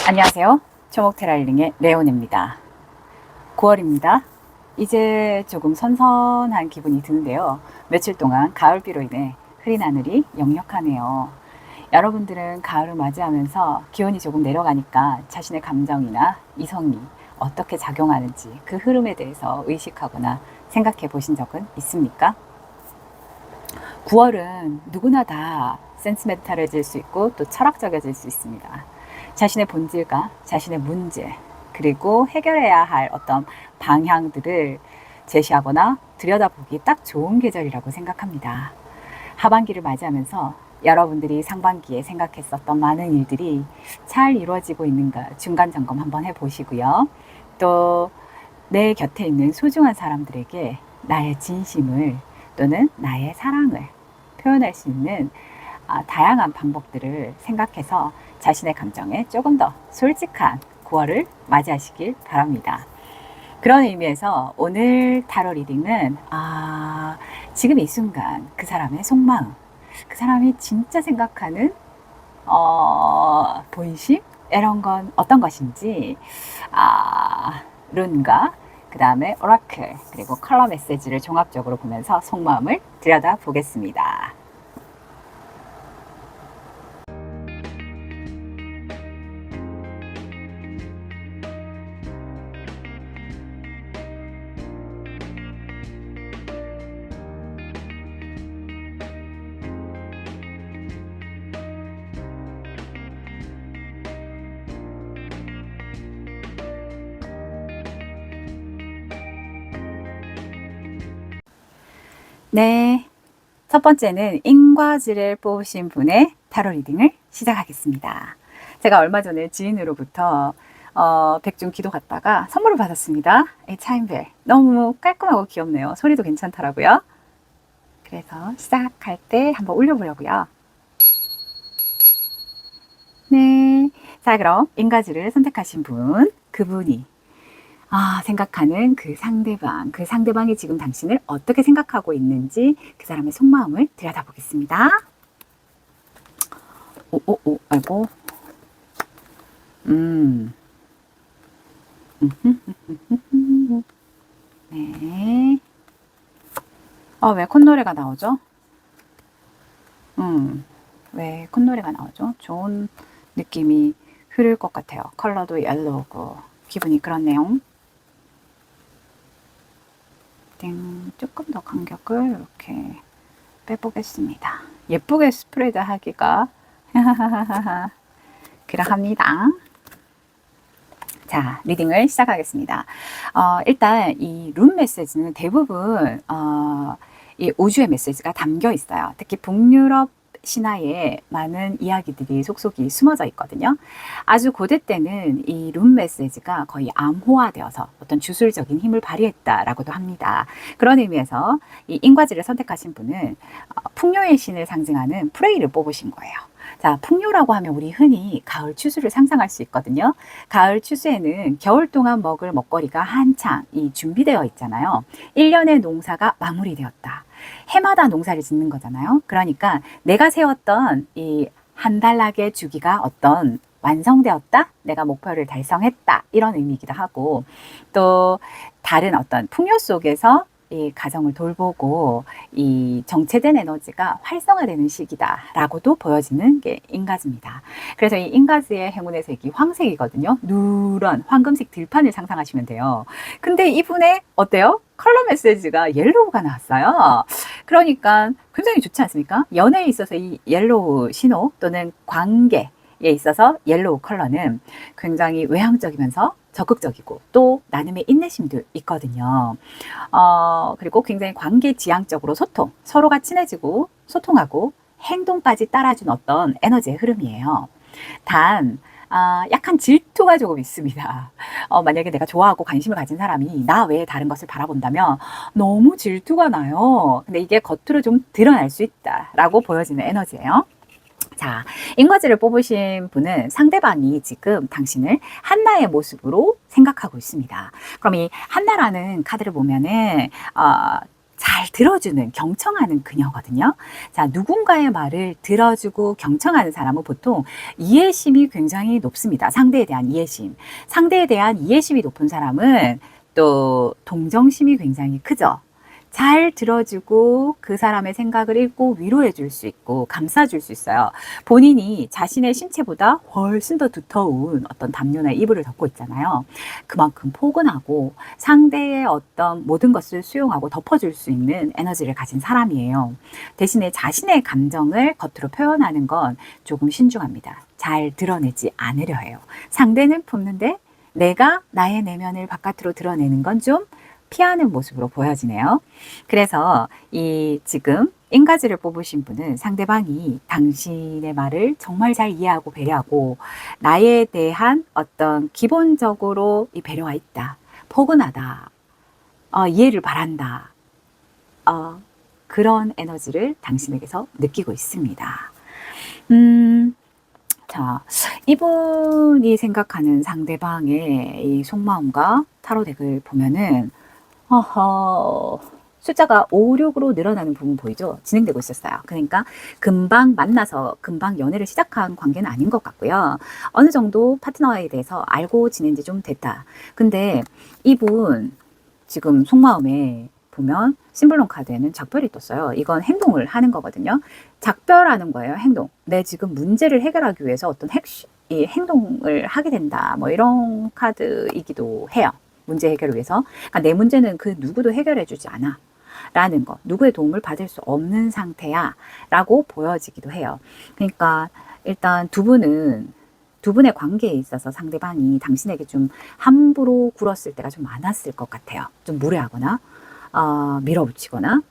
안녕하세요. 초목테라리링의 레온입니다. 9월입니다. 이제 조금 선선한 기분이 드는데요. 며칠 동안 가을비로 인해 흐린 하늘이 역력하네요. 여러분들은 가을을 맞이하면서 기온이 조금 내려가니까 자신의 감정이나 이성이 어떻게 작용하는지 그 흐름에 대해서 의식하거나 생각해 보신 적은 있습니까? 9월은 누구나 다 센티멘탈해질 수 있고 또 철학적이어질 수 있습니다. 자신의 본질과 자신의 문제, 그리고 해결해야 할 어떤 방향들을 제시하거나 들여다보기 딱 좋은 계절이라고 생각합니다. 하반기를 맞이하면서 여러분들이 상반기에 생각했었던 많은 일들이 잘 이루어지고 있는가 중간 점검 한번 해보시고요. 또 내 곁에 있는 소중한 사람들에게 나의 진심을 또는 나의 사랑을 표현할 수 있는 다양한 방법들을 생각해서 자신의 감정에 조금 더 솔직한 9월을 맞이하시길 바랍니다. 그런 의미에서 오늘 타로 리딩은 지금 이 순간 그 사람의 속마음, 그 사람이 진짜 생각하는 본심 이런 건 어떤 것인지 룬과 그 다음에 오라클 그리고 컬러 메시지를 종합적으로 보면서 속마음을 들여다 보겠습니다. 네, 첫 번째는 인과지를 뽑으신 분의 타로 리딩을 시작하겠습니다. 제가 얼마 전에 지인으로부터 백중 기도 갔다가 선물을 받았습니다. 이 차인벨 너무 깔끔하고 귀엽네요. 소리도 괜찮더라고요. 그래서 시작할 때 한번 올려보려고요. 네, 자 그럼 인과지를 선택하신 분, 그분이 생각하는 그 상대방이 지금 당신을 어떻게 생각하고 있는지 그 사람의 속마음을 들여다보겠습니다. 아이고. 네. 왜 콧노래가 나오죠? 왜 콧노래가 나오죠? 좋은 느낌이 흐를 것 같아요. 컬러도 옐로우고 기분이 그렇네요. 조금 더 간격을 이렇게 빼보겠습니다. 예쁘게 스프레드 하기가 그러합니다. 자, 리딩을 시작하겠습니다. 일단 이 룸 메시지는 대부분 이 우주의 메시지가 담겨 있어요. 특히 북유럽 신화에 많은 이야기들이 속속이 숨어져 있거든요. 아주 고대 때는 이 룸 메시지가 거의 암호화되어서 어떤 주술적인 힘을 발휘했다라고도 합니다. 그런 의미에서 이 인과지를 선택하신 분은 풍요의 신을 상징하는 프레이를 뽑으신 거예요. 자, 풍요라고 하면 우리 흔히 가을 추수를 상상할 수 있거든요. 가을 추수에는 겨울 동안 먹을 먹거리가 한창 준비되어 있잖아요. 1년의 농사가 마무리되었다. 해마다 농사를 짓는 거잖아요. 그러니까 내가 세웠던 이 한 달락의 주기가 어떤 완성되었다? 내가 목표를 달성했다. 이런 의미이기도 하고 또 다른 어떤 풍요 속에서 이 가정을 돌보고 이 정체된 에너지가 활성화되는 시기다라고도 보여지는 게 인가지입니다. 그래서 이 인가지의 행운의 색이 황색이거든요. 누런 황금색 들판을 상상하시면 돼요. 근데 이분의 어때요? 컬러 메시지가 옐로우가 나왔어요. 그러니까 굉장히 좋지 않습니까? 연애에 있어서 이 옐로우 신호 또는 관계에 있어서 옐로우 컬러는 굉장히 외향적이면서 적극적이고 또 나눔의 인내심도 있거든요. 그리고 굉장히 관계 지향적으로 서로가 친해지고 소통하고 행동까지 따라준 어떤 에너지의 흐름이에요. 단, 약간 질투가 조금 있습니다. 만약에 내가 좋아하고 관심을 가진 사람이 나 외에 다른 것을 바라본다면 너무 질투가 나요. 근데 이게 겉으로 좀 드러날 수 있다라고 보여지는 에너지예요. 자, 인과지를 뽑으신 분은 상대방이 지금 당신을 한나의 모습으로 생각하고 있습니다. 그럼 이 한나라는 카드를 보면은 잘 들어주는, 경청하는 그녀거든요. 자, 누군가의 말을 들어주고 경청하는 사람은 보통 이해심이 굉장히 높습니다. 상대에 대한 이해심. 상대에 대한 이해심이 높은 사람은 또 동정심이 굉장히 크죠. 잘 들어주고 그 사람의 생각을 읽고 위로해 줄 수 있고 감싸 줄 수 있어요. 본인이 자신의 신체보다 훨씬 더 두터운 어떤 담요나 이불을 덮고 있잖아요. 그만큼 포근하고 상대의 어떤 모든 것을 수용하고 덮어줄 수 있는 에너지를 가진 사람이에요. 대신에 자신의 감정을 겉으로 표현하는 건 조금 신중합니다. 잘 드러내지 않으려 해요. 상대는 품는데 내가 나의 내면을 바깥으로 드러내는 건 좀 피하는 모습으로 보여지네요. 그래서 이 지금 인가지를 뽑으신 분은 상대방이 당신의 말을 정말 잘 이해하고 배려하고 나에 대한 어떤 기본적으로 이 배려가 있다, 포근하다, 이해를 바란다, 그런 에너지를 당신에게서 느끼고 있습니다. 자, 이분이 생각하는 상대방의 이 속마음과 타로 덱을 보면은 숫자가 5, 6으로 늘어나는 부분 보이죠? 진행되고 있었어요. 그러니까 금방 만나서 금방 연애를 시작한 관계는 아닌 것 같고요. 어느 정도 파트너에 대해서 알고 지낸 지 좀 됐다. 근데 이분 지금 속마음에 보면 심블론 카드에는 작별이 떴어요. 이건 행동을 하는 거거든요. 작별하는 거예요. 행동. 내 지금 문제를 해결하기 위해서 어떤 이 행동을 하게 된다. 뭐 이런 카드이기도 해요. 문제 해결을 위해서. 그러니까 내 문제는 그 누구도 해결해 주지 않아. 라는 거. 누구의 도움을 받을 수 없는 상태야. 라고 보여지기도 해요. 그러니까 일단 두 분의 관계에 있어서 상대방이 당신에게 좀 함부로 굴었을 때가 좀 많았을 것 같아요. 좀 무례하거나, 밀어붙이거나,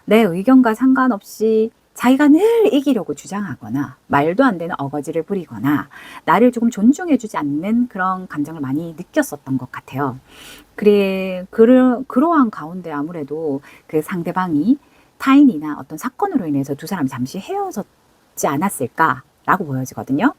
내 의견과 상관없이 자기가 늘 이기려고 주장하거나 말도 안 되는 어거지를 부리거나 나를 조금 존중해주지 않는 그런 감정을 많이 느꼈었던 것 같아요. 그러한 가운데 아무래도 그 상대방이 타인이나 어떤 사건으로 인해서 두 사람이 잠시 헤어졌지 않았을까라고 보여지거든요.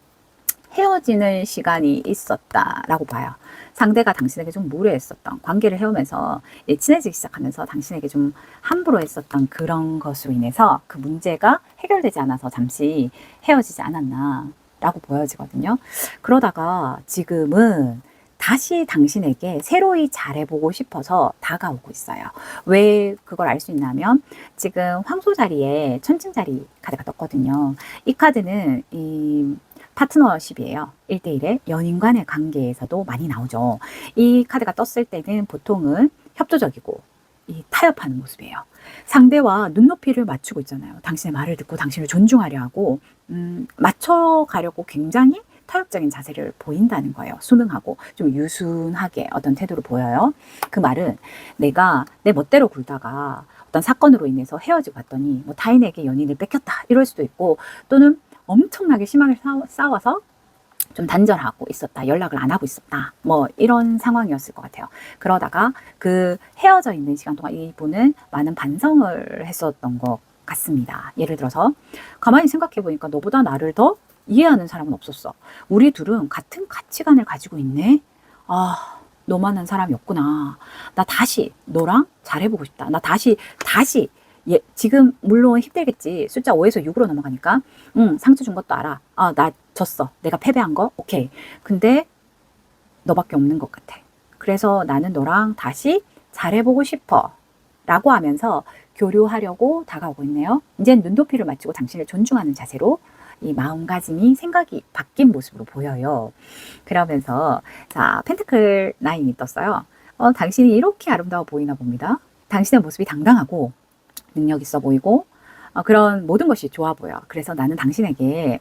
헤어지는 시간이 있었다라고 봐요. 상대가 당신에게 좀 무례했었던, 관계를 해오면서 친해지기 시작하면서 당신에게 좀 함부로 했었던 그런 것으로 인해서 그 문제가 해결되지 않아서 잠시 헤어지지 않았나 라고 보여지거든요. 그러다가 지금은 다시 당신에게 새로이 잘해보고 싶어서 다가오고 있어요. 왜 그걸 알 수 있냐면 지금 황소 자리에 천칭 자리 카드가 떴거든요. 이 카드는 이 파트너십이에요. 1대1의 연인 간의 관계에서도 많이 나오죠. 이 카드가 떴을 때는 보통은 협조적이고 타협하는 모습이에요. 상대와 눈높이를 맞추고 있잖아요. 당신의 말을 듣고 당신을 존중하려 하고 맞춰가려고 굉장히 타협적인 자세를 보인다는 거예요. 순응하고 좀 유순하게 어떤 태도를 보여요. 그 말은 내가 내 멋대로 굴다가 어떤 사건으로 인해서 헤어지고 갔더니 뭐 타인에게 연인을 뺏겼다 이럴 수도 있고 또는 엄청나게 심하게 싸워서 좀 단절하고 있었다. 연락을 안 하고 있었다. 뭐 이런 상황이었을 것 같아요. 그러다가 그 헤어져 있는 시간 동안 이분은 많은 반성을 했었던 것 같습니다. 예를 들어서 가만히 생각해 보니까 너보다 나를 더 이해하는 사람은 없었어. 우리 둘은 같은 가치관을 가지고 있네. 너만한 사람이 없구나. 나 다시 너랑 잘해보고 싶다. 나 다시 지금 물론 힘들겠지. 숫자 5에서 6으로 넘어가니까 상처 준 것도 알아. 나 졌어. 내가 패배한 거? 오케이. 근데 너밖에 없는 것 같아. 그래서 나는 너랑 다시 잘해보고 싶어. 라고 하면서 교류하려고 다가오고 있네요. 이제는 눈높이를 맞추고 당신을 존중하는 자세로 이 마음가짐이 생각이 바뀐 모습으로 보여요. 그러면서 자 펜트클 9이 떴어요. 당신이 이렇게 아름다워 보이나 봅니다. 당신의 모습이 당당하고 능력 있어 보이고 그런 모든 것이 좋아 보여. 그래서 나는 당신에게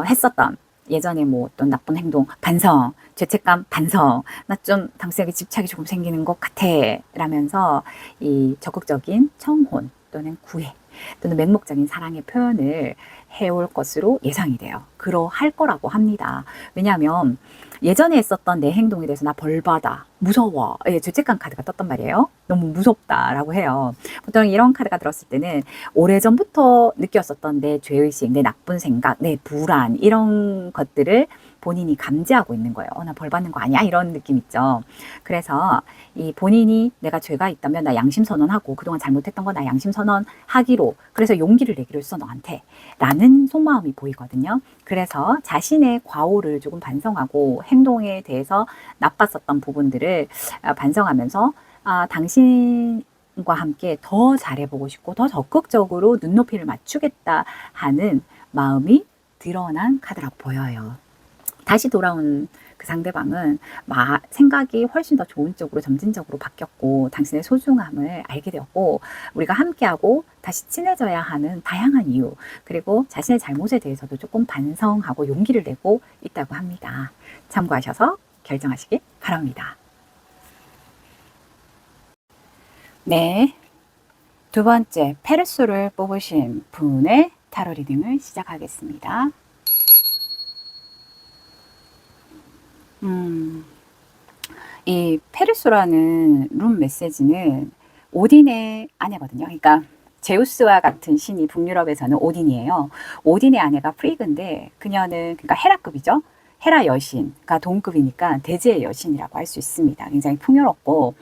했었던 예전에 뭐 어떤 나쁜 행동, 반성, 죄책감, 반성, 나 좀 당신에게 집착이 조금 생기는 것 같아 라면서 이 적극적인 청혼 또는 구애 또는 맹목적인 사랑의 표현을 해올 것으로 예상이 돼요. 그러할 거라고 합니다. 왜냐하면 예전에 했었던 내 행동에 대해서 나 벌받아, 무서워, 죄책감 카드가 떴단 말이에요. 너무 무섭다라고 해요. 보통 이런 카드가 들었을 때는 오래전부터 느꼈었던 내 죄의식, 내 나쁜 생각, 내 불안 이런 것들을 본인이 감지하고 있는 거예요. 나 벌 받는 거 아니야? 이런 느낌 있죠. 그래서 이 본인이 내가 죄가 있다면 나 양심 선언하고 그동안 잘못했던 거 나 양심 선언하기로 그래서 용기를 내기로 했어 너한테 라는 속마음이 보이거든요. 그래서 자신의 과오를 조금 반성하고 행동에 대해서 나빴었던 부분들을 반성하면서 당신과 함께 더 잘해보고 싶고 더 적극적으로 눈높이를 맞추겠다 하는 마음이 드러난 카드라고 보여요. 다시 돌아온 그 상대방은 생각이 훨씬 더 좋은 쪽으로 점진적으로 바뀌었고 당신의 소중함을 알게 되었고 우리가 함께하고 다시 친해져야 하는 다양한 이유 그리고 자신의 잘못에 대해서도 조금 반성하고 용기를 내고 있다고 합니다. 참고하셔서 결정하시기 바랍니다. 네, 두 번째 페르소를 뽑으신 분의 타로 리딩을 시작하겠습니다. 이 페르소라는 룸 메시지는 오딘의 아내거든요. 그러니까 제우스와 같은 신이 북유럽에서는 오딘이에요. 오딘의 아내가 프리그인데 그녀는 그러니까 헤라급이죠. 헤라 여신가 동급이니까 대지의 여신이라고 할 수 있습니다. 굉장히 풍요롭고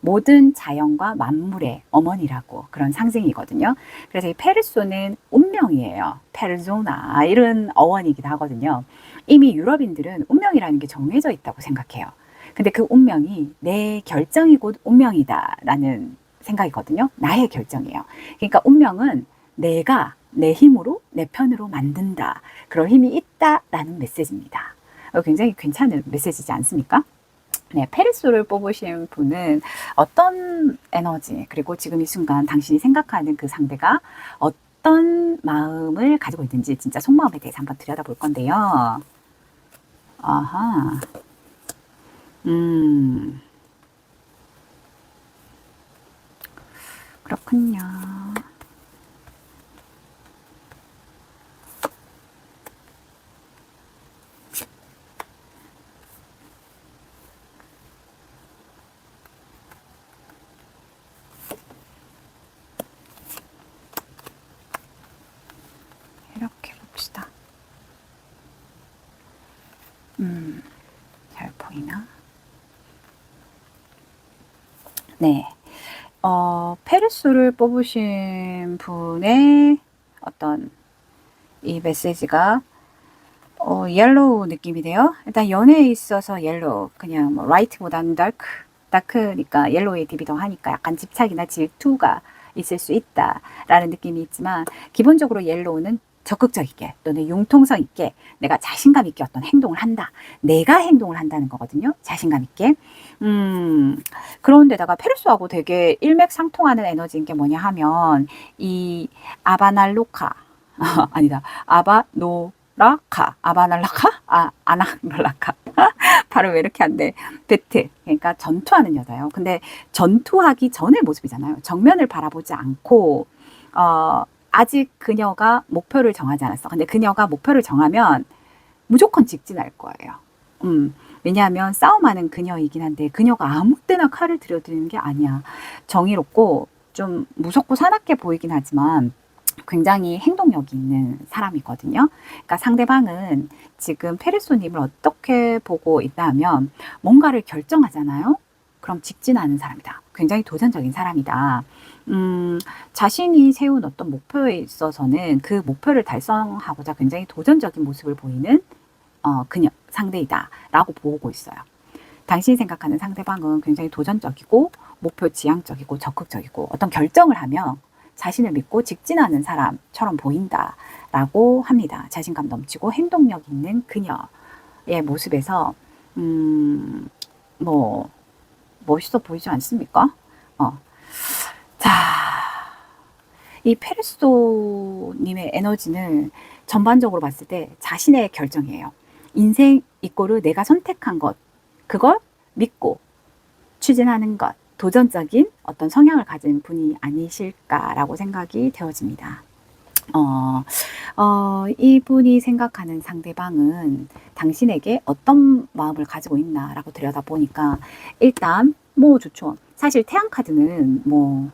모든 자연과 만물의 어머니라고 그런 상징이거든요. 그래서 이 페르소는 운명이에요. 페르소나 이런 어원이기도 하거든요. 이미 유럽인들은 운명이라는 게 정해져 있다고 생각해요. 근데 그 운명이 내 결정이 곧 운명이다라는 생각이거든요. 나의 결정이에요. 그러니까 운명은 내가 내 힘으로 내 편으로 만든다. 그런 힘이 있다라는 메시지입니다. 굉장히 괜찮은 메시지지 않습니까? 네, 페르소를 뽑으신 분은 어떤 에너지 그리고 지금 이 순간 당신이 생각하는 그 상대가 어떤 마음을 가지고 있는지 진짜 속마음에 대해서 한번 들여다볼 건데요. 아하. 그렇군요. 이렇게 봅시다. 잘 보이나? 네. 페르소를 뽑으신 분의 어떤 이 메시지가 옐로우 느낌이 돼요. 일단 연애에 있어서 옐로우 그냥 뭐 라이트보다는 다크니까 옐로우의 딥이 더 하니까 약간 집착이나 질투가 있을 수 있다라는 느낌이 있지만 기본적으로 옐로우는 적극적이게 또는 융통성 있게 내가 자신감 있게 어떤 행동을 한다. 내가 행동을 한다는 거거든요. 자신감 있게. 그런데다가 페르소하고 되게 일맥상통하는 에너지인 게 뭐냐 하면 이 아바날로카 아니다. 아나랄라카? 발음 왜 이렇게 안 돼? 베트. 그러니까 전투하는 여자예요. 근데 전투하기 전의 모습이잖아요. 정면을 바라보지 않고, 아직 그녀가 목표를 정하지 않았어. 근데 그녀가 목표를 정하면 무조건 직진할 거예요. 왜냐하면 싸움하는 그녀이긴 한데 그녀가 아무 때나 칼을 들여드리는 게 아니야. 정의롭고 좀 무섭고 사납게 보이긴 하지만 굉장히 행동력이 있는 사람이거든요. 그러니까 상대방은 지금 페르소님을 어떻게 보고 있다 하면 뭔가를 결정하잖아요. 그럼 직진하는 사람이다. 굉장히 도전적인 사람이다. 자신이 세운 어떤 목표에 있어서는 그 목표를 달성하고자 굉장히 도전적인 모습을 보이는 그녀, 상대이다. 라고 보고 있어요. 당신이 생각하는 상대방은 굉장히 도전적이고 목표 지향적이고 적극적이고 어떤 결정을 하면 자신을 믿고 직진하는 사람처럼 보인다라고 합니다. 자신감 넘치고 행동력 있는 그녀의 모습에서 뭐 멋있어 보이지 않습니까? 자, 이 페르소님의 에너지는 전반적으로 봤을 때 자신의 결정이에요. 인생 이꼬르 내가 선택한 것, 그걸 믿고 추진하는 것, 도전적인 어떤 성향을 가진 분이 아니실까라고 생각이 되어집니다. 이분이 생각하는 상대방은 당신에게 어떤 마음을 가지고 있나라고 들여다보니까 일단 뭐 좋죠. 사실 태양 카드는 뭐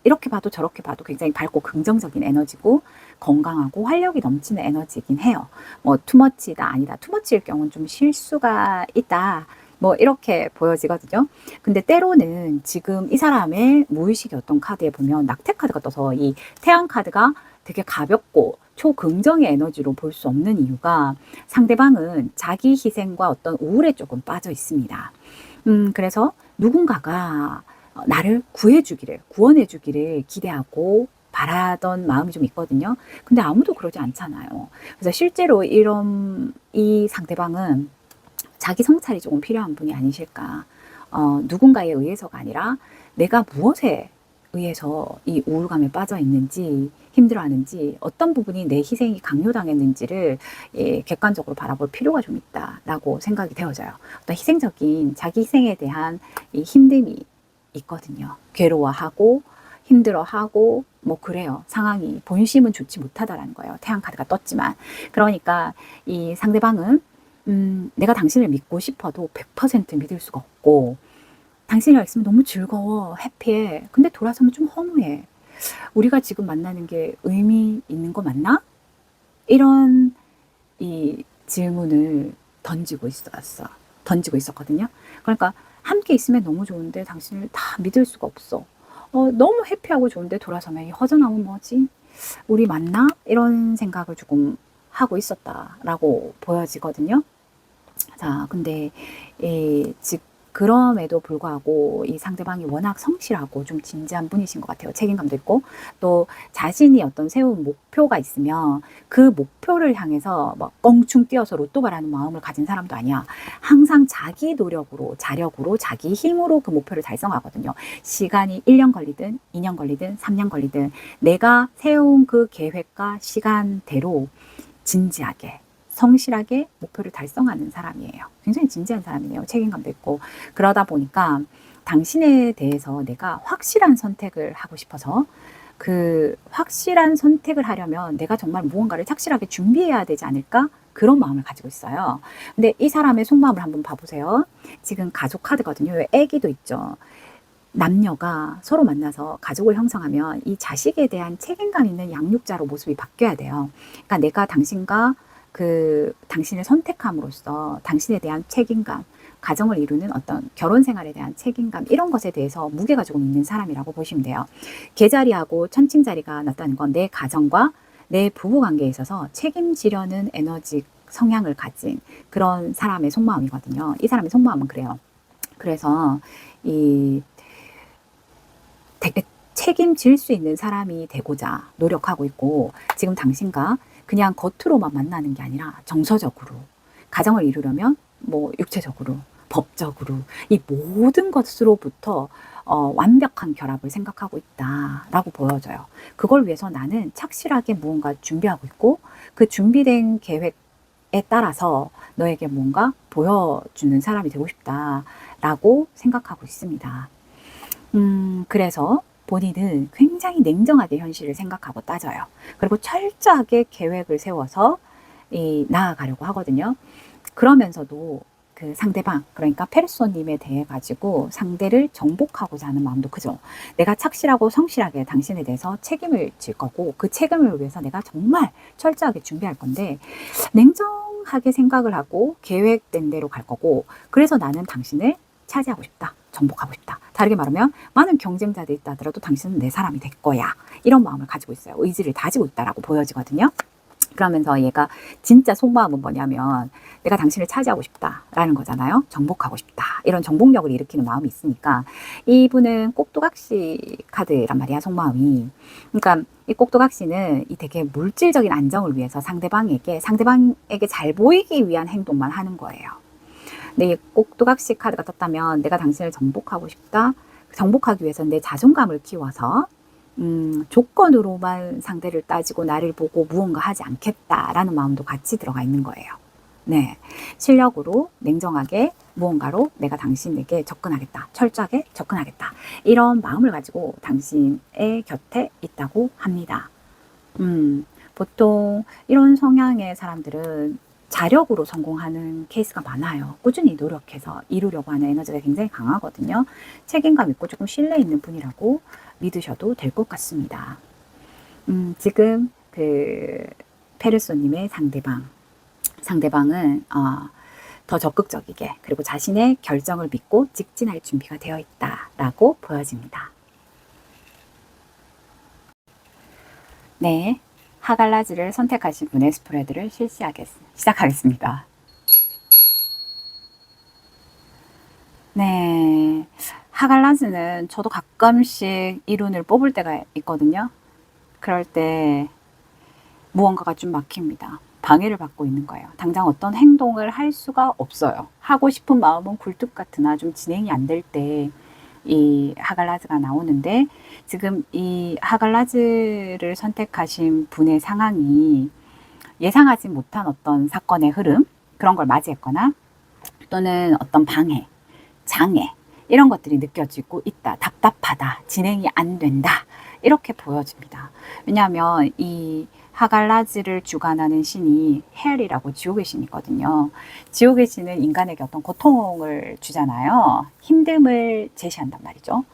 이렇게 봐도 저렇게 봐도 굉장히 밝고 긍정적인 에너지고 건강하고 활력이 넘치는 에너지이긴 해요. 뭐 투머치다 아니다. 투머치일 경우는 좀 실수가 있다. 뭐 이렇게 보여지거든요. 근데 때로는 지금 이 사람의 무의식의 어떤 카드에 보면 낙태 카드가 떠서 이 태양 카드가 되게 가볍고 초긍정의 에너지로 볼 수 없는 이유가 상대방은 자기 희생과 어떤 우울에 조금 빠져 있습니다. 그래서 누군가가 나를 구해주기를, 구원해주기를 기대하고 바라던 마음이 좀 있거든요. 근데 아무도 그러지 않잖아요. 그래서 실제로 이 상대방은 자기 성찰이 조금 필요한 분이 아니실까. 누군가에 의해서가 아니라 내가 무엇에 의해서 이 우울감에 빠져 있는지, 힘들어하는지, 어떤 부분이 내 희생이 강요당했는지를 객관적으로 바라볼 필요가 좀 있다라고 생각이 되어져요. 어떤 희생적인 자기 희생에 대한 이 힘듦이 있거든요. 괴로워하고 힘들어하고 뭐 그래요. 상황이 본심은 좋지 못하다라는 거예요. 태양 카드가 떴지만. 그러니까 이 상대방은 내가 당신을 믿고 싶어도 100% 믿을 수가 없고 당신이랑 있으면 너무 즐거워, 해피해. 근데 돌아서면 좀 허무해. 우리가 지금 만나는 게 의미 있는 거 맞나? 이런 이 질문을 던지고 있었거든요. 그러니까 함께 있으면 너무 좋은데 당신을 다 믿을 수가 없어. 너무 해피하고 좋은데 돌아서면 이 허전함은 뭐지? 우리 맞나? 이런 생각을 조금 하고 있었다라고 보여지거든요. 자, 근데 그럼에도 불구하고 이 상대방이 워낙 성실하고 좀 진지한 분이신 것 같아요. 책임감도 있고 또 자신이 어떤 세운 목표가 있으면 그 목표를 향해서 막 껑충 뛰어서 로또 바라는 마음을 가진 사람도 아니야. 항상 자기 노력으로, 자력으로, 자기 힘으로 그 목표를 달성하거든요. 시간이 1년 걸리든 2년 걸리든 3년 걸리든 내가 세운 그 계획과 시간대로 진지하게 성실하게 목표를 달성하는 사람이에요. 굉장히 진지한 사람이에요. 책임감도 있고. 그러다 보니까 당신에 대해서 내가 확실한 선택을 하고 싶어서 그 확실한 선택을 하려면 내가 정말 무언가를 착실하게 준비해야 되지 않을까? 그런 마음을 가지고 있어요. 근데 이 사람의 속마음을 한번 봐보세요. 지금 가족 카드거든요. 왜 애기도 있죠. 남녀가 서로 만나서 가족을 형성하면 이 자식에 대한 책임감 있는 양육자로 모습이 바뀌어야 돼요. 그러니까 내가 당신을 선택함으로써 당신에 대한 책임감, 가정을 이루는 어떤 결혼 생활에 대한 책임감, 이런 것에 대해서 무게가 조금 있는 사람이라고 보시면 돼요. 계자리하고 천칭자리가 났다는 건 내 가정과 내 부부 관계에 있어서 책임지려는 에너지 성향을 가진 그런 사람의 속마음이거든요. 이 사람의 속마음은 그래요. 그래서 되게 책임질 수 있는 사람이 되고자 노력하고 있고, 지금 당신과 그냥 겉으로만 만나는 게 아니라 정서적으로 가정을 이루려면 뭐 육체적으로, 법적으로 이 모든 것으로부터 완벽한 결합을 생각하고 있다라고 보여져요. 그걸 위해서 나는 착실하게 무언가 준비하고 있고 그 준비된 계획에 따라서 너에게 뭔가 보여주는 사람이 되고 싶다라고 생각하고 있습니다. 그래서 본인은 굉장히 냉정하게 현실을 생각하고 따져요. 그리고 철저하게 계획을 세워서 나아가려고 하거든요. 그러면서도 그 상대방, 그러니까 페르소님에 대해 가지고 상대를 정복하고자 하는 마음도 크죠. 내가 착실하고 성실하게 당신에 대해서 책임을 질 거고 그 책임을 위해서 내가 정말 철저하게 준비할 건데 냉정하게 생각을 하고 계획된 대로 갈 거고, 그래서 나는 당신을 차지하고 싶다. 정복하고 싶다. 다르게 말하면 많은 경쟁자들이 있다 하더라도 당신은 내 사람이 될 거야. 이런 마음을 가지고 있어요. 의지를 다지고 있다라고 보여지거든요. 그러면서 얘가 진짜 속마음은 뭐냐면 내가 당신을 차지하고 싶다라는 거잖아요. 정복하고 싶다. 이런 정복력을 일으키는 마음이 있으니까 이분은 꼭두각시 카드란 말이야, 속마음이. 그러니까 이 꼭두각시는 이 되게 물질적인 안정을 위해서 상대방에게 잘 보이기 위한 행동만 하는 거예요. 근데 이 꼭두각시 카드가 떴다면 내가 당신을 정복하고 싶다. 정복하기 위해서는 내 자존감을 키워서 조건으로만 상대를 따지고 나를 보고 무언가 하지 않겠다라는 마음도 같이 들어가 있는 거예요. 네, 실력으로 냉정하게 무언가로 내가 당신에게 접근하겠다. 철저하게 접근하겠다. 이런 마음을 가지고 당신의 곁에 있다고 합니다. 보통 이런 성향의 사람들은 자력으로 성공하는 케이스가 많아요. 꾸준히 노력해서 이루려고 하는 에너지가 굉장히 강하거든요. 책임감 있고 조금 신뢰 있는 분이라고 믿으셔도 될 것 같습니다. 지금 그 페르소님의 상대방은 더 적극적이게 그리고 자신의 결정을 믿고 직진할 준비가 되어 있다라고 보여집니다. 네, 하갈라즈를 선택하신 분의 스프레드를 시작하겠습니다. 네, 하갈라즈는 저도 가끔씩 이 룬을 뽑을 때가 있거든요. 그럴 때 무언가가 좀 막힙니다. 방해를 받고 있는 거예요. 당장 어떤 행동을 할 수가 없어요. 하고 싶은 마음은 굴뚝 같으나 좀 진행이 안 될 때 이 하갈라즈가 나오는데, 지금 이 하갈라즈를 선택하신 분의 상황이 예상하지 못한 어떤 사건의 흐름, 그런 걸 맞이했거나 또는 어떤 방해, 장애 이런 것들이 느껴지고 있다. 답답하다. 진행이 안 된다. 이렇게 보여집니다. 왜냐하면 이 하갈라즈를 주관하는 신이 헬이라고 지옥의 신이거든요. 지옥의 신은 인간에게 어떤 고통을 주잖아요. 힘듦을 제시한단 말이죠.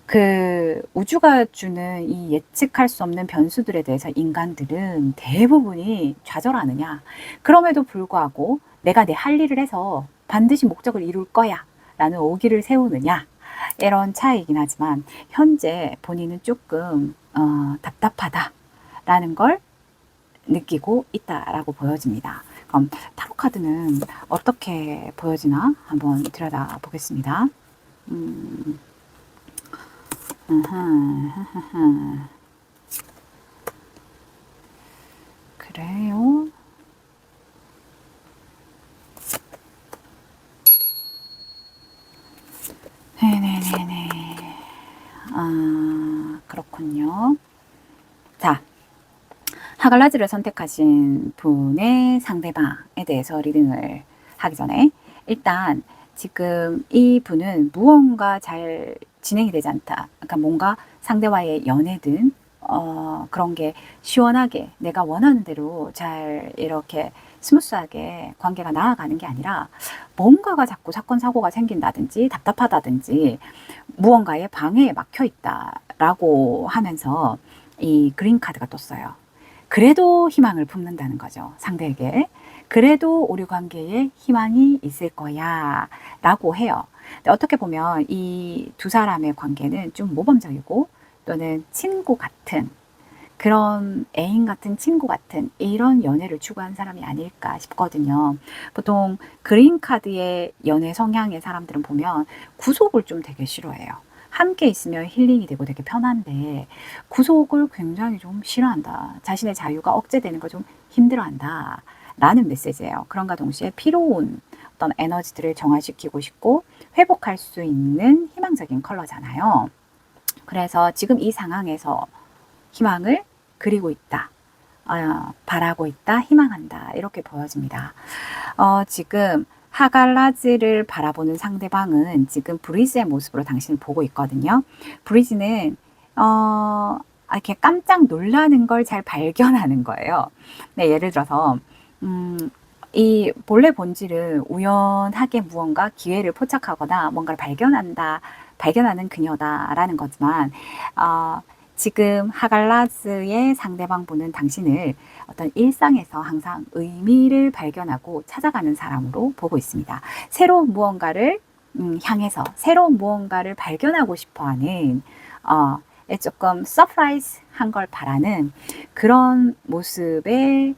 그 우주가 주는 이 예측할 수 없는 변수들에 대해서 인간들은 대부분이 좌절하느냐. 그럼에도 불구하고 내가 내 할 일을 해서 반드시 목적을 이룰 거야 라는 오기를 세우느냐. 이런 차이이긴 하지만 현재 본인은 조금 답답하다라는 걸 느끼고 있다라고 보여집니다. 그럼 타로 카드는 어떻게 보여지나 한번 들여다 보겠습니다. 그래요. 네네네네. 그렇군요. 자, 하갈라즈를 선택하신 분의 상대방에 대해서 리딩을 하기 전에 일단 지금 이 분은 무언가 잘 진행이 되지 않다. 그러니까 뭔가 상대와의 연애든 그런 게 시원하게 내가 원하는 대로 잘 이렇게 스무스하게 관계가 나아가는 게 아니라 뭔가가 자꾸 사건 사고가 생긴다든지 답답하다든지 무언가에 방해에 막혀 있다라고 하면서 이 그린 카드가 떴어요. 그래도 희망을 품는다는 거죠. 상대에게. 그래도 우리 관계에 희망이 있을 거야 라고 해요. 근데 어떻게 보면 이 두 사람의 관계는 좀 모범적이고 또는 친구 같은 그런 애인 같은 친구 같은 이런 연애를 추구한 사람이 아닐까 싶거든요. 보통 그린 카드의 연애 성향의 사람들은 보면 구속을 좀 되게 싫어해요. 함께 있으면 힐링이 되고 되게 편한데 구속을 굉장히 좀 싫어한다. 자신의 자유가 억제되는 걸 좀 힘들어한다. 라는 메시지예요. 그런가 동시에 필요한 어떤 에너지들을 정화시키고 싶고 회복할 수 있는 희망적인 컬러잖아요. 그래서 지금 이 상황에서 희망을 그리고 있다. 바라고 있다. 희망한다. 이렇게 보여집니다. 지금 하갈라즈를 바라보는 상대방은 지금 브리즈의 모습으로 당신을 보고 있거든요. 브리즈는 이렇게 깜짝 놀라는 걸 잘 발견하는 거예요. 네, 예를 들어서 이 본래 본질은 우연하게 무언가 기회를 포착하거나 뭔가를 발견하는 그녀다라는 거지만 지금 하갈라즈의 상대방 분은 당신을 어떤 일상에서 항상 의미를 발견하고 찾아가는 사람으로 보고 있습니다. 새로운 무언가를 향해서 새로운 무언가를 발견하고 싶어하는 조금 서프라이즈한 걸 바라는 그런 모습의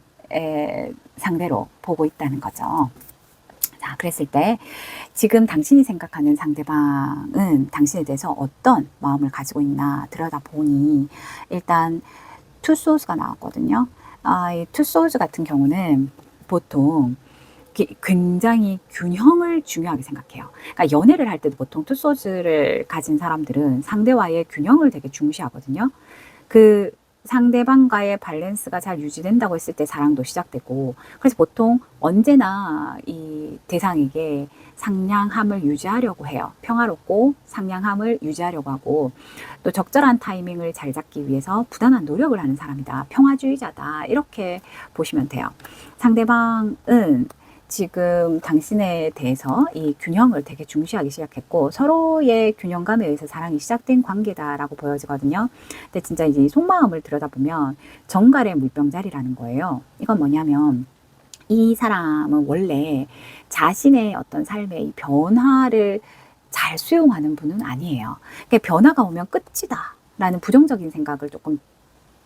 상대로 보고 있다는 거죠. 자, 그랬을 때 지금 당신이 생각하는 상대방은 당신에 대해서 어떤 마음을 가지고 있나 들여다보니 일단 투소스가 나왔거든요. 이 투소스 같은 경우는 보통 굉장히 균형을 중요하게 생각해요. 그러니까 연애를 할 때도 보통 투소스를 가진 사람들은 상대와의 균형을 되게 중시하거든요. 그 상대방과의 밸런스가 잘 유지된다고 했을 때 사랑도 시작되고, 그래서 보통 언제나 이 이 대상에게 상냥함을 유지하려고 해요. 평화롭고 상냥함을 유지하려고 하고, 또 적절한 타이밍을 잘 잡기 위해서 부단한 노력을 하는 사람이다. 평화주의자다. 이렇게 보시면 돼요. 상대방은 지금 당신에 대해서 이 균형을 되게 중시하기 시작했고, 서로의 균형감에 의해서 사랑이 시작된 관계다라고 보여지거든요. 근데 진짜 이제 속마음을 들여다보면 정갈의 물병자리라는 거예요. 이건 뭐냐면, 이 사람은 원래 자신의 어떤 삶의 이 변화를 잘 수용하는 분은 아니에요. 그러니까 변화가 오면 끝이다 라는 부정적인 생각을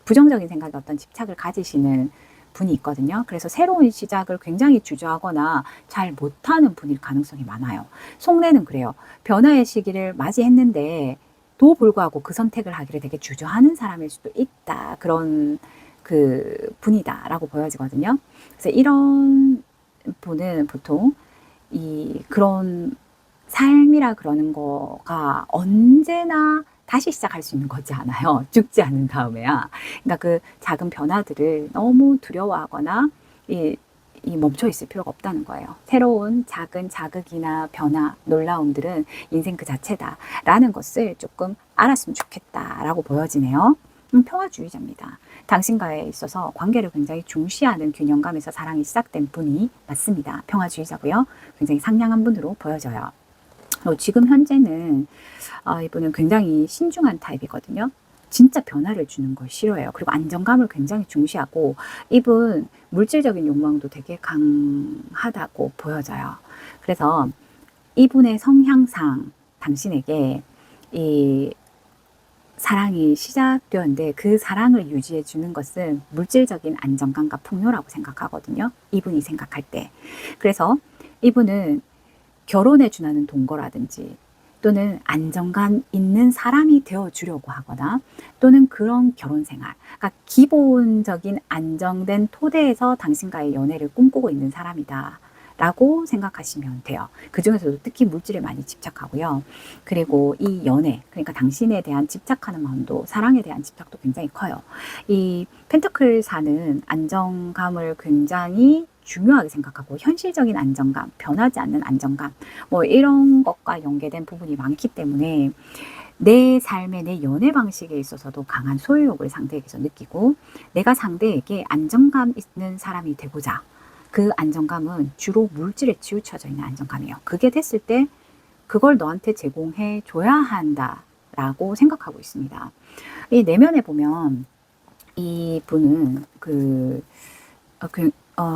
부정적인 생각에 어떤 집착을 가지시는 분이 있거든요. 그래서 새로운 시작을 굉장히 주저하거나 잘 못하는 분일 가능성이 많아요. 속내는 그래요. 변화의 시기를 맞이했는데 도 불구하고 그 선택을 하기를 되게 주저하는 사람일 수도 있다. 그런 그 분이다라고 보여지거든요. 그래서 이런 분은 보통 그런 삶이라 그러는 거가 언제나 다시 시작할 수 있는 거지 않아요. 죽지 않은 다음에야. 그러니까 그 작은 변화들을 너무 두려워하거나 멈춰 있을 필요가 없다는 거예요. 새로운 작은 자극이나 변화, 놀라움들은 인생 그 자체다라는 것을 조금 알았으면 좋겠다라고 보여지네요. 평화주의자입니다. 당신과에 있어서 관계를 굉장히 중시하는 균형감에서 사랑이 시작된 분이 맞습니다. 평화주의자고요. 굉장히 상냥한 분으로 보여져요. 지금 현재는 이분은 굉장히 신중한 타입이거든요. 진짜 변화를 주는 걸 싫어해요. 그리고 안정감을 굉장히 중시하고, 이분 물질적인 욕망도 되게 강하다고 보여져요. 그래서 이분의 성향상 당신에게 이 사랑이 시작되었는데, 그 사랑을 유지해 주는 것은 물질적인 안정감과 풍요라고 생각하거든요. 이분이 생각할 때. 그래서 이분은 결혼에 준하는 동거라든지, 또는 안정감 있는 사람이 되어주려고 하거나, 또는 그런 결혼 생활, 그러니까 기본적인 안정된 토대에서 당신과의 연애를 꿈꾸고 있는 사람이다 라고 생각하시면 돼요. 그 중에서도 특히 물질에 많이 집착하고요. 그리고 이 연애, 그러니까 당신에 대한 집착하는 마음도, 사랑에 대한 집착도 굉장히 커요. 이 펜터클사는 안정감을 굉장히 중요하게 생각하고, 현실적인 안정감, 변하지 않는 안정감, 뭐 이런 것과 연계된 부분이 많기 때문에 내 삶의, 내 연애 방식에 있어서도 강한 소유욕을 상대에게서 느끼고, 내가 상대에게 안정감 있는 사람이 되고자, 그 안정감은 주로 물질에 치우쳐져 있는 안정감이에요. 그게 됐을 때 그걸 너한테 제공해 줘야 한다라고 생각하고 있습니다. 이 내면에 보면 이 분은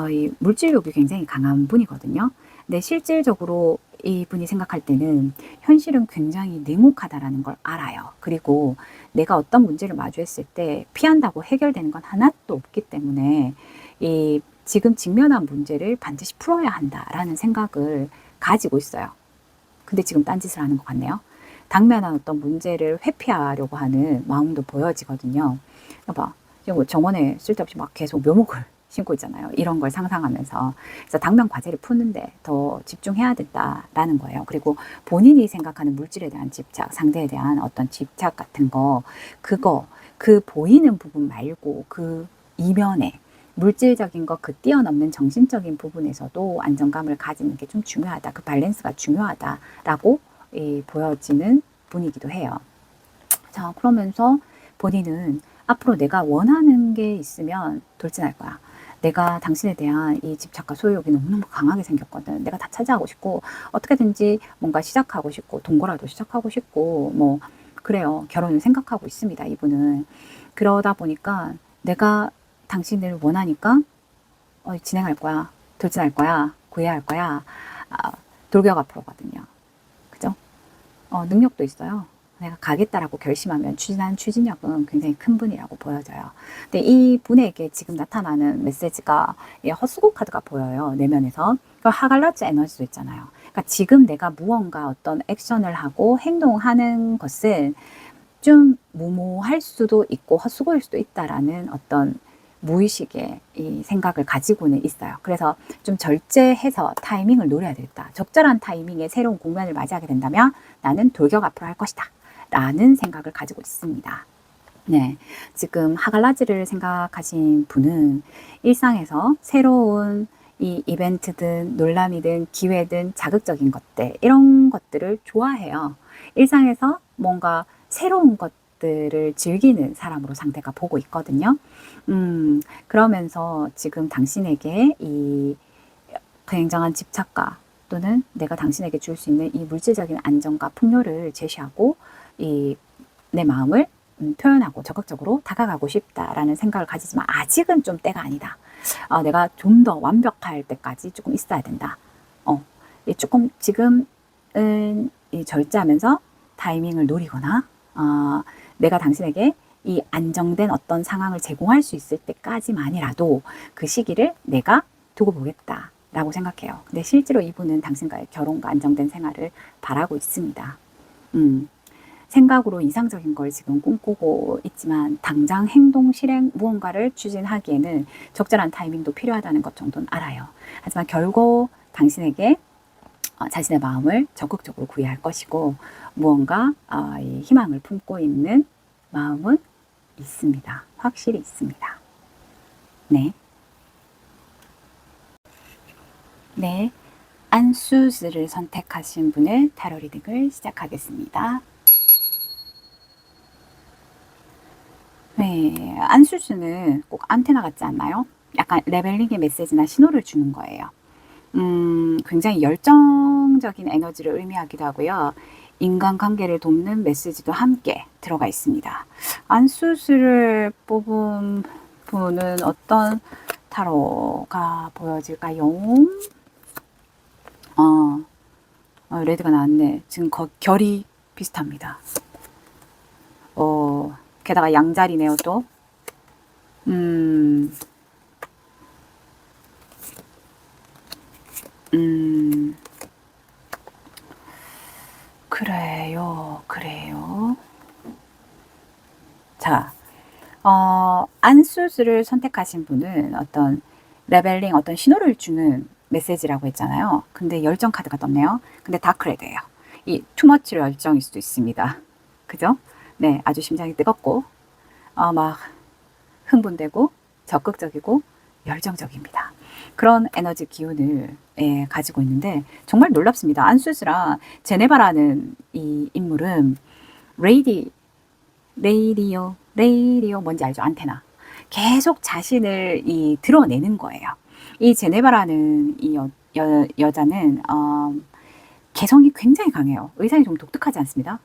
이 물질욕이 굉장히 강한 분이거든요. 근데 실질적으로 이 분이 생각할 때는 현실은 굉장히 냉혹하다라는 걸 알아요. 그리고 내가 어떤 문제를 마주했을 때 피한다고 해결되는 건 하나도 없기 때문에 지금 직면한 문제를 반드시 풀어야 한다라는 생각을 가지고 있어요. 근데 지금 딴짓을 하는 것 같네요. 당면한 어떤 문제를 회피하려고 하는 마음도 보여지거든요. 봐, 지금 정원에 쓸데없이 막 계속 묘목을 심고 있잖아요. 이런 걸 상상하면서. 그래서 당면 과제를 푸는데 더 집중해야 된다라는 거예요. 그리고 본인이 생각하는 물질에 대한 집착, 상대에 대한 어떤 집착 같은 거, 그 보이는 부분 말고 그 이면에 물질적인 것, 그 뛰어넘는 정신적인 부분에서도 안정감을 가지는 게 좀 중요하다. 그 밸런스가 중요하다라고 보여지는 분이기도 해요. 자, 그러면서 본인은 앞으로 내가 원하는 게 있으면 돌진할 거야. 내가 당신에 대한 이 집착과 소유욕이 너무너무 강하게 생겼거든. 내가 다 차지하고 싶고, 어떻게든지 뭔가 시작하고 싶고, 동거라도 시작하고 싶고, 뭐 그래요. 결혼을 생각하고 있습니다. 이분은. 그러다 보니까 내가 당신을 원하니까 진행할 거야. 돌진할 거야. 구애할 거야. 돌격 앞으로거든요. 그죠? 능력도 있어요. 내가 가겠다라고 결심하면 추진하는 추진력은 굉장히 큰 분이라고 보여져요. 근데 이 분에게 지금 나타나는 메시지가 헛수고 카드가 보여요. 내면에서. 하갈라즈 에너지도 있잖아요. 그러니까 지금 내가 무언가 어떤 액션을 하고 행동하는 것은 좀 무모할 수도 있고 헛수고일 수도 있다라는 어떤 무의식의 이 생각을 가지고는 있어요. 그래서 좀 절제해서 타이밍을 노려야 되겠다. 적절한 타이밍에 새로운 국면을 맞이하게 된다면 나는 돌격 앞으로 할 것이다. 라는 생각을 가지고 있습니다. 네, 지금 하갈라지를 생각하신 분은 일상에서 새로운 이 이벤트든 논란이든 기회든 자극적인 것들, 이런 것들을 좋아해요. 일상에서 뭔가 새로운 것들을 즐기는 사람으로 상대가 보고 있거든요. 그러면서 지금 당신에게 이 굉장한 집착과 또는 내가 당신에게 줄 수 있는 이 물질적인 안정과 풍요를 제시하고 이 내 마음을 표현하고 적극적으로 다가가고 싶다라는 생각을 가지지만 아직은 좀 때가 아니다. 내가 좀 더 완벽할 때까지 조금 있어야 된다. 조금 지금은 이 절제하면서 타이밍을 노리거나 내가 당신에게 이 안정된 어떤 상황을 제공할 수 있을 때까지만이라도 그 시기를 내가 두고 보겠다 라고 생각해요. 근데 실제로 이분은 당신과의 결혼과 안정된 생활을 바라고 있습니다. 생각으로 이상적인 걸 지금 꿈꾸고 있지만 당장 행동 실행 무언가를 추진하기에는 적절한 타이밍도 필요하다는 것 정도는 알아요. 하지만 결국 당신에게 자신의 마음을 적극적으로 구애할 것이고 무언가 이 희망을 품고 있는 마음은 있습니다. 확실히 있습니다. 네. 네. 안수즈를 선택하신 분의 타로 리딩을 시작하겠습니다. 네, 안수즈는 꼭 안테나 같지 않나요? 약간 레벨링의 메시지나 신호를 주는 거예요. 굉장히 열정적인 에너지를 의미하기도 하고요. 인간관계를 돕는 메시지도 함께 들어가 있습니다. 안수즈를 뽑은 분은 어떤 타로가 보여질까요? 레드가 나왔네. 지금 결이 비슷합니다. 게다가 양자리네요, 또. 그래요. 자, 안수즈를 선택하신 분은 어떤 레벨링, 어떤 신호를 주는 메시지라고 했잖아요. 근데 열정 카드가 떴네요. 근데 다크레드예요. 이 투머치 열정일 수도 있습니다. 그죠? 네, 아주 심장이 뜨겁고 막 흥분되고 적극적이고 열정적입니다. 그런 에너지 기운을 가지고 있는데 정말 놀랍습니다. 안수즈랑 제네바라는 이 인물은 레이디오 뭔지 알죠? 안테나. 계속 자신을 드러내는 거예요. 이 제네바라는 이 여자는 개성이 굉장히 강해요. 의상이 좀 독특하지 않습니다.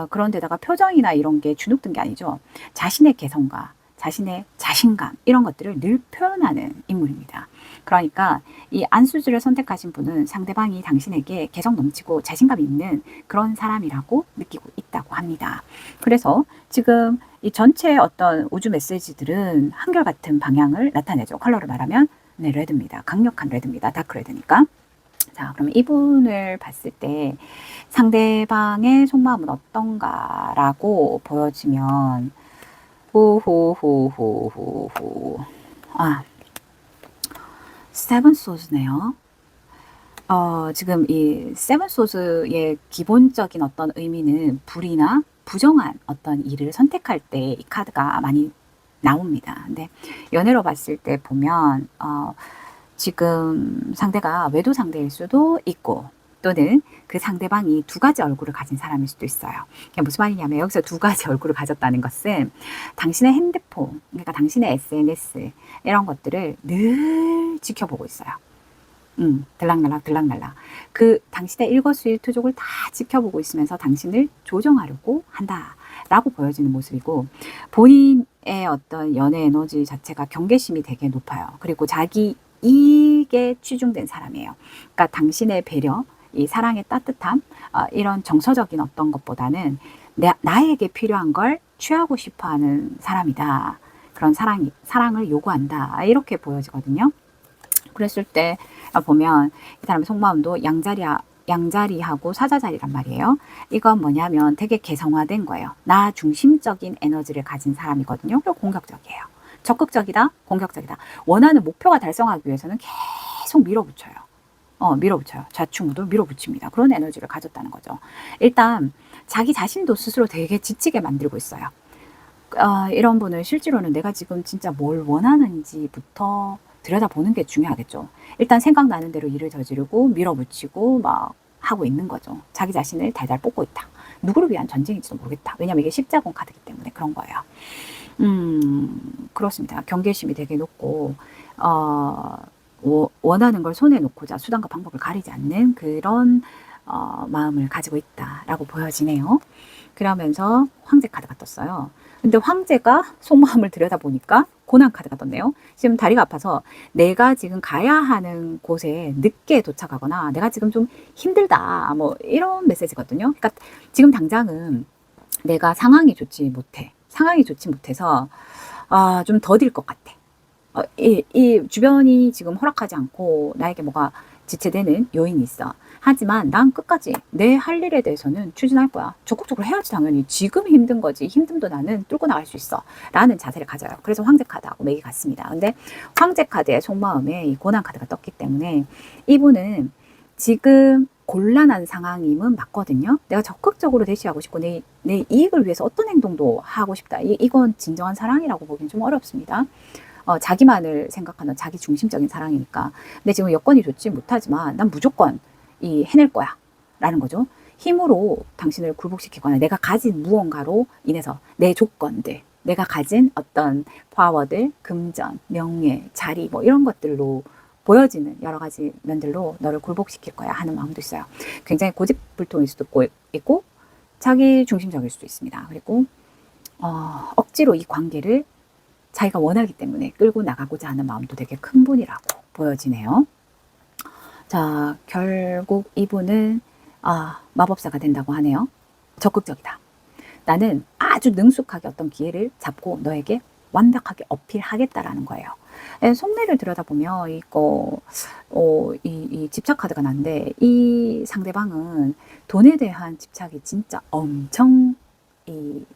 그런데다가 표정이나 이런 게 주눅든 게 아니죠. 자신의 개성과 자신의 자신감 이런 것들을 늘 표현하는 인물입니다. 그러니까 이 안수즈를 선택하신 분은 상대방이 당신에게 개성 넘치고 자신감 있는 그런 사람이라고 느끼고 있다고 합니다. 그래서 지금 이 전체 어떤 우주 메시지들은 한결같은 방향을 나타내죠. 컬러를 말하면 네, 레드입니다. 강력한 레드입니다. 다크 레드니까. 자, 그러면 이분을 봤을 때 상대방의 속마음은 어떤가라고 보여지면 호호호호호호. 세븐 소즈네요. 지금 이 세븐 소즈의 기본적인 어떤 의미는 불이나 부정한 어떤 일을 선택할 때 이 카드가 많이 나옵니다. 근데 연애로 봤을 때 보면 지금 상대가 외도 상대일 수도 있고 또는 그 상대방이 두 가지 얼굴을 가진 사람일 수도 있어요. 그게 무슨 말이냐면 여기서 두 가지 얼굴을 가졌다는 것은 당신의 핸드폰, 그러니까 당신의 SNS 이런 것들을 늘 지켜보고 있어요. 들락날락. 그 당신의 일거수일투족을 다 지켜보고 있으면서 당신을 조정하려고 한다라고 보여지는 모습이고 본인의 어떤 연애 에너지 자체가 경계심이 되게 높아요. 그리고 자기 이익에 치중된 사람이에요. 그러니까 당신의 배려, 이 사랑의 따뜻함, 이런 정서적인 어떤 것보다는 나에게 필요한 걸 취하고 싶어하는 사람이다. 그런 사랑을 요구한다. 이렇게 보여지거든요. 그랬을 때 보면 이 사람의 속마음도 양자리하고 사자자리란 말이에요. 이건 뭐냐면 되게 개성화된 거예요. 나 중심적인 에너지를 가진 사람이거든요. 그리고 공격적이에요. 적극적이다, 공격적이다. 원하는 목표가 달성하기 위해서는 계속 밀어붙여요. 좌충우돌 밀어붙입니다. 그런 에너지를 가졌다는 거죠. 일단 자기 자신도 스스로 되게 지치게 만들고 있어요. 이런 분은 실제로는 내가 지금 진짜 뭘 원하는지부터 들여다보는 게 중요하겠죠. 일단 생각나는 대로 일을 저지르고 밀어붙이고 막 하고 있는 거죠. 자기 자신을 달달 뽑고 있다. 누구를 위한 전쟁인지도 모르겠다. 왜냐면 이게 십자군 카드이기 때문에 그런 거예요. 그렇습니다. 경계심이 되게 높고, 원하는 걸 손에 놓고자 수단과 방법을 가리지 않는 그런 마음을 가지고 있다라고 보여지네요. 그러면서 황제 카드가 떴어요. 근데 황제가 속마음을 들여다보니까 고난 카드가 떴네요. 지금 다리가 아파서 내가 지금 가야 하는 곳에 늦게 도착하거나 내가 지금 좀 힘들다 뭐 이런 메시지거든요. 그러니까 지금 당장은 내가 상황이 좋지 못해. 상황이 좋지 못해서 좀 더딜 것 같아. 이 주변이 지금 허락하지 않고 나에게 뭐가 지체되는 요인이 있어. 하지만 난 끝까지 내 할 일에 대해서는 추진할 거야. 적극적으로 해야지 당연히. 지금 힘든 거지. 힘듦도 나는 뚫고 나갈 수 있어. 라는 자세를 가져요. 그래서 황제 카드하고 맥이 같습니다. 근데 황제 카드의 속마음에 이 고난 카드가 떴기 때문에 이분은 지금 곤란한 상황임은 맞거든요. 내가 적극적으로 대시하고 싶고 내 이익을 위해서 어떤 행동도 하고 싶다. 이건 진정한 사랑이라고 보기는 좀 어렵습니다. 자기만을 생각하는 자기 중심적인 사랑이니까. 근데 지금 여건이 좋지 못하지만 난 무조건 해낼 거야 라는 거죠. 힘으로 당신을 굴복시키거나 내가 가진 무언가로 인해서 내 조건들, 내가 가진 어떤 파워들, 금전, 명예, 자리 뭐 이런 것들로 보여지는 여러 가지 면들로 너를 굴복시킬 거야 하는 마음도 있어요. 굉장히 고집불통일 수도 있고 자기 중심적일 수도 있습니다. 그리고 억지로 이 관계를 자기가 원하기 때문에 끌고 나가고자 하는 마음도 되게 큰 분이라고 보여지네요. 자, 결국 이분은 마법사가 된다고 하네요. 적극적이다. 나는 아주 능숙하게 어떤 기회를 잡고 너에게 완벽하게 어필하겠다라는 거예요. 속내를 들여다보면 이 집착 카드가 난데 이 상대방은 돈에 대한 집착이 진짜 엄청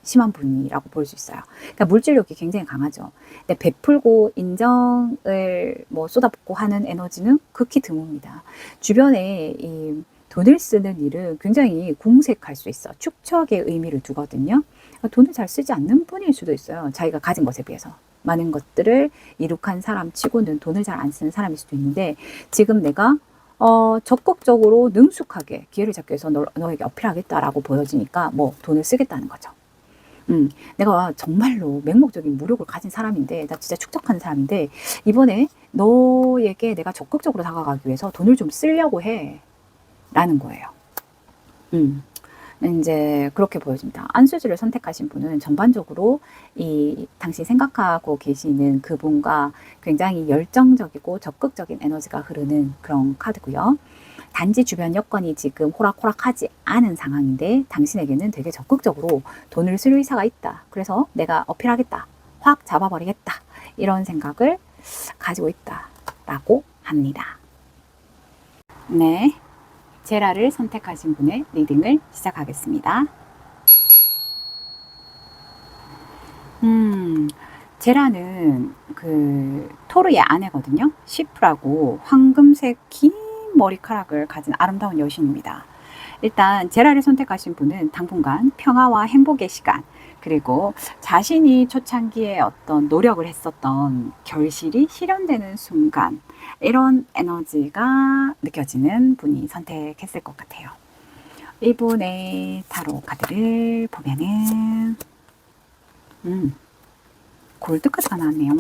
심한 분이라고 볼 수 있어요. 그러니까 물질력이 굉장히 강하죠. 근데 베풀고 인정을 뭐 쏟아붓고 하는 에너지는 극히 드뭅니다. 주변에 이 돈을 쓰는 일은 굉장히 궁색할 수 있어. 축척의 의미를 두거든요. 돈을 잘 쓰지 않는 분일 수도 있어요. 자기가 가진 것에 비해서. 많은 것들을 이룩한 사람 치고는 돈을 잘 안 쓰는 사람일 수도 있는데 지금 내가 적극적으로 능숙하게 기회를 잡기 위해서 너에게 어필하겠다라고 보여지니까 뭐 돈을 쓰겠다는 거죠. 내가 정말로 맹목적인 무력을 가진 사람인데 나 진짜 축적하는 사람인데 이번에 너에게 내가 적극적으로 다가가기 위해서 돈을 좀 쓰려고 해 라는 거예요. 이제 그렇게 보여집니다. 안수지를 선택하신 분은 전반적으로 당신이 생각하고 계시는 그분과 굉장히 열정적이고 적극적인 에너지가 흐르는 그런 카드고요. 단지 주변 여건이 지금 호락호락하지 않은 상황인데 당신에게는 되게 적극적으로 돈을 쓸 의사가 있다. 그래서 내가 어필하겠다. 확 잡아버리겠다. 이런 생각을 가지고 있다라고 합니다. 네. 제라를 선택하신 분의 리딩을 시작하겠습니다. 제라는 토르의 아내거든요. 시프라고 황금색 긴 머리카락을 가진 아름다운 여신입니다. 일단 제라를 선택하신 분은 당분간 평화와 행복의 시간, 그리고 자신이 초창기에 어떤 노력을 했었던 결실이 실현되는 순간, 이런 에너지가 느껴지는 분이 선택했을 것 같아요. 이분의 타로 카드를 보면은 골드 카드가 나왔네요.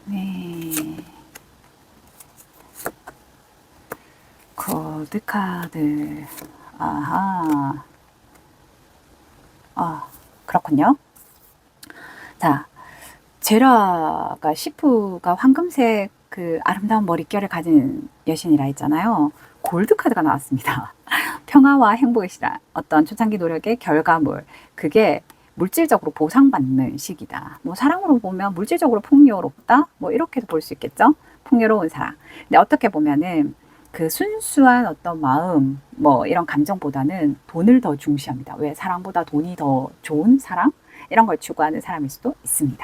네, 골드 카드. 아하. 그렇군요. 자, 제라가 시프가 황금색 아름다운 머릿결을 가진 여신이라 했잖아요. 골드 카드가 나왔습니다. 평화와 행복의 시간, 어떤 초창기 노력의 결과물, 그게 물질적으로 보상받는 시기다. 뭐 사랑으로 보면 물질적으로 풍요롭다, 뭐 이렇게도 볼 수 있겠죠. 풍요로운 사랑. 근데 어떻게 보면은 순수한 어떤 마음, 뭐 이런 감정보다는 돈을 더 중시합니다. 왜? 사랑보다 돈이 더 좋은 사랑? 이런 걸 추구하는 사람일 수도 있습니다.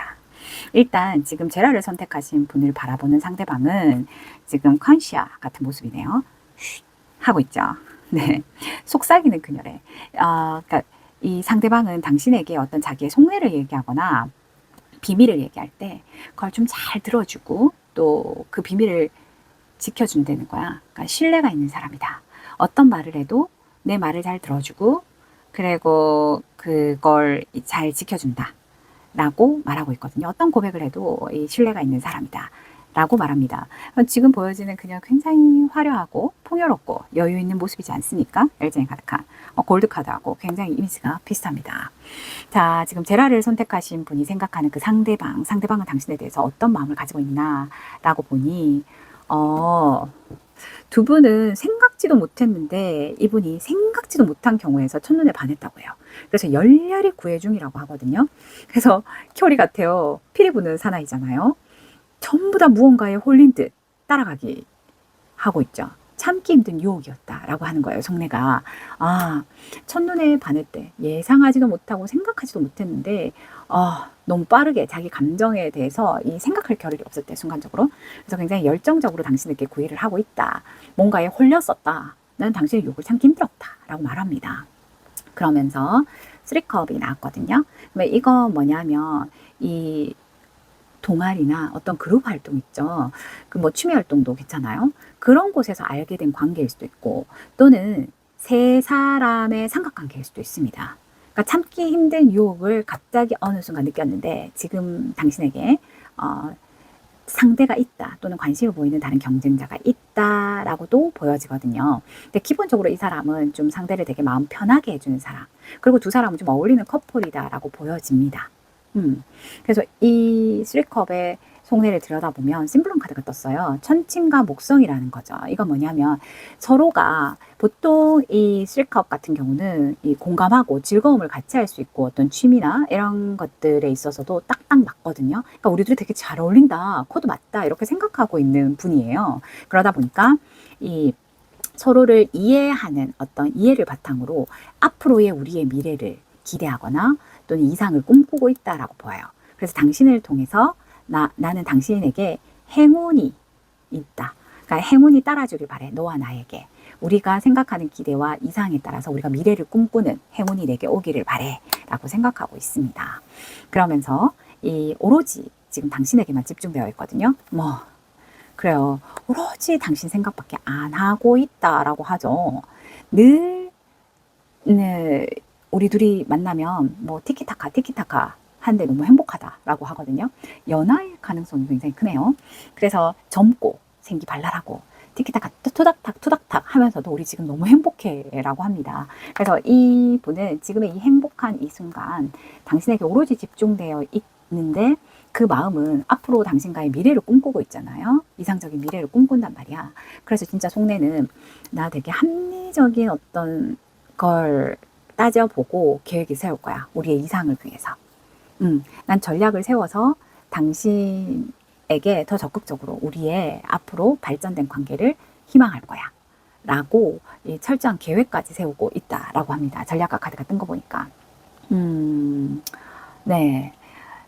일단 지금 제라를 선택하신 분을 바라보는 상대방은 지금 컨시아 같은 모습이네요. 하고 있죠. 네. 속삭이는 그녀래. 그러니까 이 상대방은 당신에게 어떤 자기의 속내를 얘기하거나 비밀을 얘기할 때 그걸 좀 잘 들어주고 또 그 비밀을 지켜준다는 거야. 그러니까 신뢰가 있는 사람이다. 어떤 말을 해도 내 말을 잘 들어주고 그리고 그걸 잘 지켜준다. 라고 말하고 있거든요. 어떤 고백을 해도 이 신뢰가 있는 사람이다. 라고 말합니다. 지금 보여지는 그냥 굉장히 화려하고 풍요롭고 여유 있는 모습이지 않습니까? 열정이 가득한 골드카드하고 굉장히 이미지가 비슷합니다. 자, 지금 제라를 선택하신 분이 생각하는 그 상대방은 당신에 대해서 어떤 마음을 가지고 있나 라고 보니 두 분은 생각지도 못했는데 이분이 생각지도 못한 경우에서 첫눈에 반했다고 해요. 그래서 열렬히 구애 중이라고 하거든요. 그래서 큐리 같아요. 피리 부는 사나이잖아요. 전부 다 무언가에 홀린 듯 따라가기 하고 있죠. 참기 힘든 유혹이었다라고 하는 거예요. 속내가. 첫눈에 반했대. 예상하지도 못하고 생각하지도 못했는데 너무 빠르게 자기 감정에 대해서 이 생각할 겨를이 없었대. 순간적으로. 그래서 굉장히 열정적으로 당신에게 구애를 하고 있다. 뭔가에 홀렸었다. 나는 당신의 유혹을 참기 힘들었다. 라고 말합니다. 그러면서 3컵이 나왔거든요. 그러면 이거 뭐냐면 이 동아리나 어떤 그룹 활동 있죠. 그 뭐 취미 활동도 괜찮아요. 그런 곳에서 알게 된 관계일 수도 있고 또는 세 사람의 삼각관계일 수도 있습니다. 그러니까 참기 힘든 유혹을 갑자기 어느 순간 느꼈는데 지금 당신에게 상대가 있다 또는 관심을 보이는 다른 경쟁자가 있다라고도 보여지거든요. 근데 기본적으로 이 사람은 좀 상대를 되게 마음 편하게 해주는 사람 그리고 두 사람은 좀 어울리는 커플이다라고 보여집니다. 그래서 이 3컵의 속내를 들여다보면 심블론 카드가 떴어요. 천칭과 목성이라는 거죠. 이건 뭐냐면 서로가 보통 이 3컵 같은 경우는 이 공감하고 즐거움을 같이 할 수 있고 어떤 취미나 이런 것들에 있어서도 딱딱 맞거든요. 그러니까 우리 둘이 되게 잘 어울린다. 코드 맞다. 이렇게 생각하고 있는 분이에요. 그러다 보니까 이 서로를 이해하는 어떤 이해를 바탕으로 앞으로의 우리의 미래를 기대하거나 또는 이상을 꿈꾸고 있다라고 보여요. 그래서 당신을 통해서 나는 당신에게 행운이 있다. 그러니까 행운이 따라주길 바래. 너와 나에게. 우리가 생각하는 기대와 이상에 따라서 우리가 미래를 꿈꾸는 행운이 내게 오기를 바래. 라고 생각하고 있습니다. 그러면서 이 오로지 지금 당신에게만 집중되어 있거든요. 그래요. 오로지 당신 생각밖에 안 하고 있다라고 하죠. 늘 우리 둘이 만나면 티키타카 하는데 너무 행복하다라고 하거든요. 연하일 가능성이 굉장히 크네요. 그래서 젊고 생기 발랄하고 티키타카 투닥탁 하면서도 우리 지금 너무 행복해라고 합니다. 그래서 이 분은 지금의 이 행복한 이 순간 당신에게 오로지 집중되어 있는데 그 마음은 앞으로 당신과의 미래를 꿈꾸고 있잖아요. 이상적인 미래를 꿈꾼단 말이야. 그래서 진짜 속내는 나 되게 합리적인 어떤 걸 따져보고 계획을 세울 거야. 우리의 이상을 위해서. 난 전략을 세워서 당신에게 더 적극적으로 우리의 앞으로 발전된 관계를 희망할 거야. 라고 이 철저한 계획까지 세우고 있다라고 합니다. 전략가 카드가 뜬 거 보니까. 네.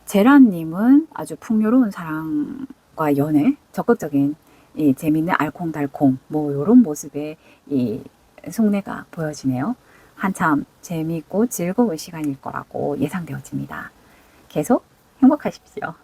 제라님은 아주 풍요로운 사랑과 연애, 적극적인 이 재밌는 알콩달콩 요런 모습의 이 속내가 보여지네요. 한참 재미있고 즐거운 시간일 거라고 예상되어집니다. 계속 행복하십시오.